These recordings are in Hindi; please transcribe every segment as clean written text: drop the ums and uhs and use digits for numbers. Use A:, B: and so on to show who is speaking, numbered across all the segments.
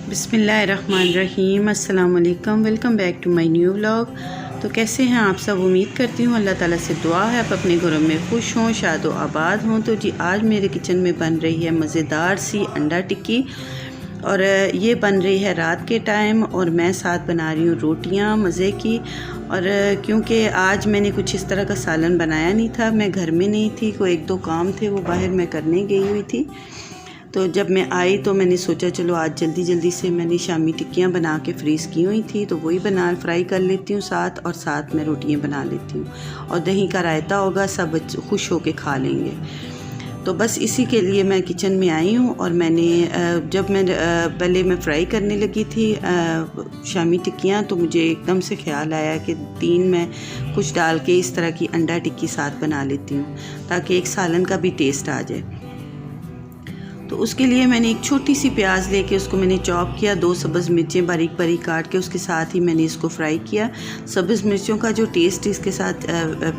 A: बिस्मिल्लाहिर्रहमानिर्रहीम। अस्सलाम वालेकुम। Welcome back to my new vlog. तो कैसे हैं आप सब? उम्मीद करती हूँ अल्लाह ताला से दुआ है आप अपने घरों में खुश हों, शाद व आबाद हों। तो जी आज मेरे किचन में बन रही है मज़ेदार सी अंडा टिक्की, और ये बन रही है रात के टाइम, और मैं साथ बना रही हूँ रोटियाँ मज़े की। और क्योंकि आज मैंने कुछ इस तरह का सालन बनाया नहीं था, मैं घर में नहीं थी, कोई एक दो काम थे वो बाहर मैं करने गई हुई थी। तो जब मैं आई तो मैंने सोचा चलो आज जल्दी जल्दी से मैंने शामी टिक्कियाँ बना के फ्रीज़ की हुई थी, तो वही बना फ्राई कर लेती हूँ साथ, और साथ में रोटियाँ बना लेती हूँ। और दही का रायता होगा, सब खुश होके खा लेंगे। तो बस इसी के लिए मैं किचन में आई हूँ। और मैंने जब मैं पहले मैं फ्राई करने लगी थी शामी टिक्कियाँ, तो मुझे एकदम से ख्याल आया कि 3 मैं कुछ डाल के इस तरह की अंडा टिक्की साथ बना लेती हूँ, ताकि एक सालन का भी टेस्ट आ जाए। तो उसके लिए मैंने एक छोटी सी प्याज लेके उसको मैंने चॉप किया, 2 सब्ज़ मिर्चें बारीक बारीक काट के उसके साथ ही मैंने इसको फ्राई किया। सब्ज़ मिर्चों का जो टेस्ट इसके साथ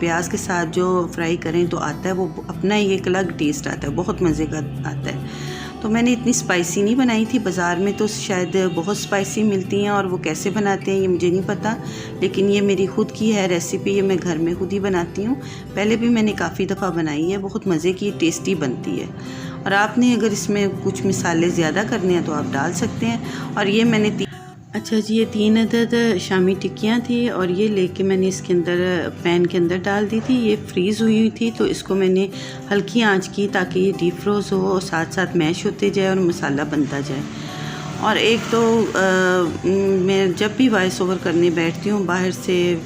A: प्याज के साथ जो फ्राई करें तो आता है, वो अपना ही एक अलग टेस्ट आता है, बहुत मज़े का आता है। तो मैंने इतनी स्पाइसी नहीं बनाई थी, बाज़ार में तो शायद बहुत स्पाइसी मिलती हैं और वो कैसे बनाते हैं ये मुझे नहीं पता, लेकिन ये मेरी ख़ुद की है रेसिपी, ये मैं घर में खुद ही बनाती हूँ। पहले भी मैंने काफ़ी दफ़ा बनाई है, बहुत मज़े की टेस्टी बनती है। और आपने अगर इसमें कुछ मसाले ज़्यादा करने हैं तो आप डाल सकते हैं। और ये मैंने अच्छा जी, ये 3 अदद शामी टिक्कियाँ थी, और ये लेके मैंने इसके अंदर पैन के अंदर डाल दी थी। ये फ्रीज़ हुई हुई थी, तो इसको मैंने हल्की आंच की ताकि ये डीप फ्रोज़ हो और साथ साथ मैश होते जाए और मसाला बनता जाए। और एक तो मैं जब भी वॉइस ओवर करने बैठती हूँ, बाहर से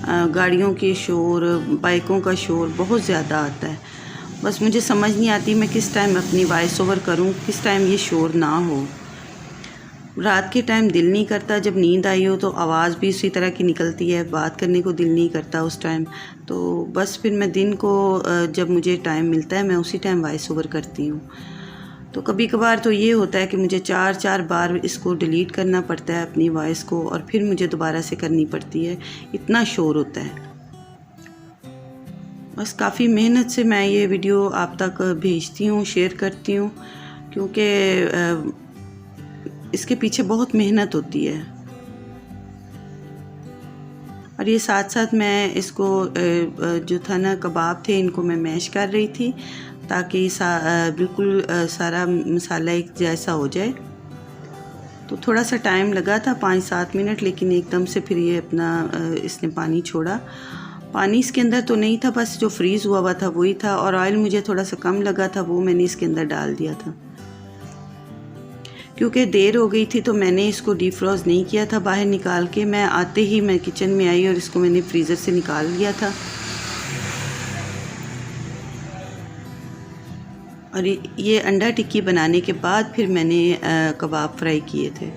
A: गाड़ियों के शोर, बाइकों का शोर बहुत ज़्यादा आता है। बस मुझे समझ नहीं आती मैं किस टाइम अपनी वॉइस ओवर करूं, किस टाइम ये शोर ना हो। रात के टाइम दिल नहीं करता, जब नींद आई हो तो आवाज़ भी उसी तरह की निकलती है, बात करने को दिल नहीं करता उस टाइम। तो बस फिर मैं दिन को जब मुझे टाइम मिलता है मैं उसी टाइम वॉइस ओवर करती हूँ। तो कभी कभार तो ये होता है कि मुझे 4 बार इसको डिलीट करना पड़ता है अपनी वॉइस को, और फिर मुझे दोबारा से करनी पड़ती है, इतना शोर होता है। बस काफ़ी मेहनत से मैं ये वीडियो आप तक भेजती हूँ, शेयर करती हूँ, क्योंकि इसके पीछे बहुत मेहनत होती है। और ये साथ साथ मैं इसको जो था ना कबाब थे, इनको मैं मैश कर रही थी ताकि बिल्कुल सारा मसाला एक जैसा हो जाए। तो थोड़ा सा टाइम लगा था, 5-7 मिनट, लेकिन एकदम से फिर ये अपना इसने पानी छोड़ा। पानी इसके अंदर तो नहीं था, बस जो फ्रीज़ हुआ था वही था, और ऑयल मुझे थोड़ा सा कम लगा था, वो मैंने इसके अंदर डाल दिया था। क्योंकि देर हो गई थी तो मैंने इसको डीप फ्रोज़ नहीं किया था, बाहर निकाल के मैं आते ही मैं किचन में आई और इसको मैंने फ्रीज़र से निकाल लिया था। और ये अंडा टिक्की बनाने के बाद फिर मैंने कबाब फ्राई किए थे।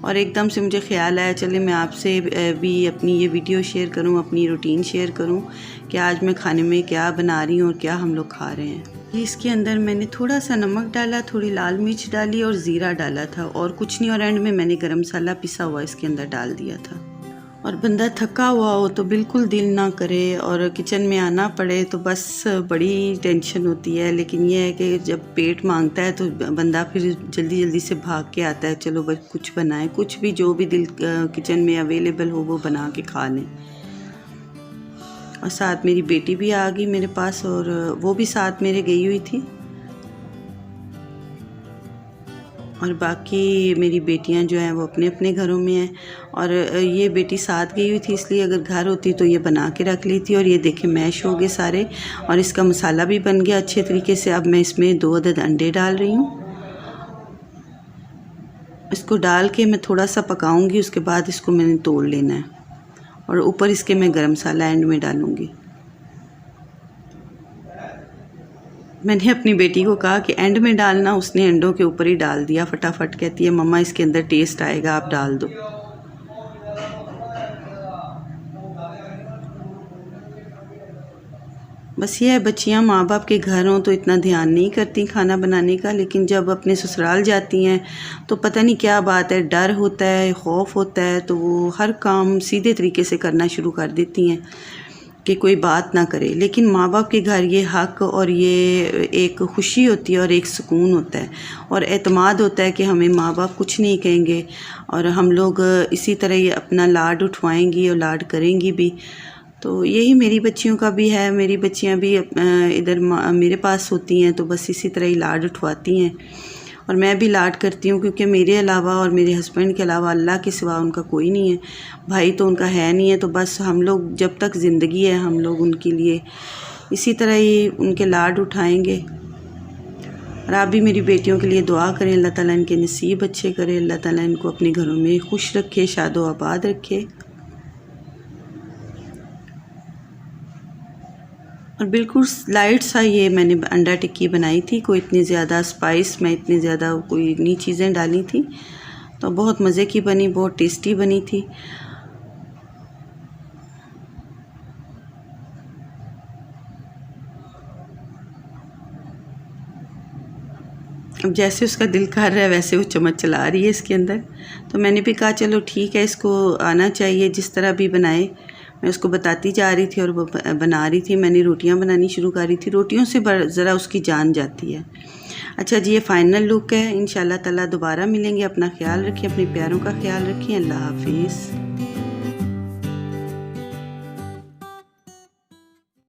A: और एकदम से मुझे ख्याल आया चले मैं आपसे भी अपनी ये वीडियो शेयर करूं, अपनी रूटीन शेयर करूं कि आज मैं खाने में क्या बना रही हूं और क्या हम लोग खा रहे हैं। इसके अंदर मैंने थोड़ा सा नमक डाला, थोड़ी लाल मिर्च डाली और ज़ीरा डाला था, और कुछ नहीं। और एंड में मैंने गरम मसाला पिसा हुआ इसके अंदर डाल दिया था। और बंदा थका हुआ हो तो बिल्कुल दिल ना करे और किचन में आना पड़े तो बस बड़ी टेंशन होती है। लेकिन ये है कि जब पेट मांगता है तो बंदा फिर जल्दी जल्दी से भाग के आता है, चलो बस कुछ बनाए, कुछ भी जो भी दिल किचन में अवेलेबल हो वो बना के खा लें। और साथ मेरी बेटी भी आ गई मेरे पास, और वो भी साथ मेरे गई हुई थी। और बाकी मेरी बेटियां जो हैं वो अपने अपने घरों में हैं, और ये बेटी साथ गई हुई थी, इसलिए अगर घर होती तो ये बना के रख ली थी। और ये देखें मैश हो गए सारे, और इसका मसाला भी बन गया अच्छे तरीके से। अब मैं इसमें 2 अदद अंडे डाल रही हूँ। इसको डाल के मैं थोड़ा सा पकाऊंगी, उसके बाद इसको मैंने तोड़ लेना है, और ऊपर इसके मैं गरम मसाला एंड में डालूँगी। मैंने अपनी बेटी को कहा कि एंड में डालना, उसने अंडों के ऊपर ही डाल दिया फटाफट। कहती है मम्मा इसके अंदर टेस्ट आएगा, आप डाल दो। बस ये है, बच्चियां माँ बाप के घर हों तो इतना ध्यान नहीं करती खाना बनाने का, लेकिन जब अपने ससुराल जाती हैं तो पता नहीं क्या बात है, डर होता है, खौफ होता है, तो वो हर काम सीधे तरीके से करना शुरू कर देती हैं। कि कोई बात ना करे, लेकिन माँ बाप के घर ये हक़ और ये एक खुशी होती है और एक सुकून होता है और एतमाद होता है कि हमें माँ बाप कुछ नहीं कहेंगे और हम लोग इसी तरह ये अपना लाड उठवाएंगी और लाड करेंगी भी। तो यही मेरी बच्चियों का भी है, मेरी बच्चियाँ भी इधर मेरे पास होती हैं तो बस इसी तरह ही लाड उठवाती हैं और मैं भी लाड करती हूँ, क्योंकि मेरे अलावा और मेरे हस्बैंड के अलावा अल्लाह के सिवा उनका कोई नहीं है, भाई तो उनका है नहीं है। तो बस हम लोग जब तक ज़िंदगी है हम लोग उनके लिए इसी तरह ही उनके लाड उठाएंगे। और आप भी मेरी बेटियों के लिए दुआ करें, अल्लाह ताला इनके नसीब अच्छे करे, अल्लाह ताला इनको अपने घरों में खुश रखे, शादो आबाद रखे। और बिल्कुल लाइट सा ये मैंने अंडा टिक्की बनाई थी, कोई इतनी ज़्यादा स्पाइस में इतनी ज़्यादा कोई इतनी चीज़ें डाली थी, तो बहुत मज़े की बनी, बहुत टेस्टी बनी थी। अब जैसे उसका दिल कर रहा है वैसे वो चम्मच चला रही है इसके अंदर, तो मैंने भी कहा चलो ठीक है, इसको आना चाहिए, जिस तरह भी बनाए। मैं उसको बताती जा रही थी और वो बना रही थी। मैंने रोटियां बनानी शुरू कर रही थी, रोटियों से ज़रा उसकी जान जाती है। अच्छा जी, ये फ़ाइनल लुक है। इंशाल्लाह ताला दोबारा मिलेंगे। अपना ख्याल रखिए, अपने प्यारों का ख्याल रखिए। अल्लाह हाफिज़।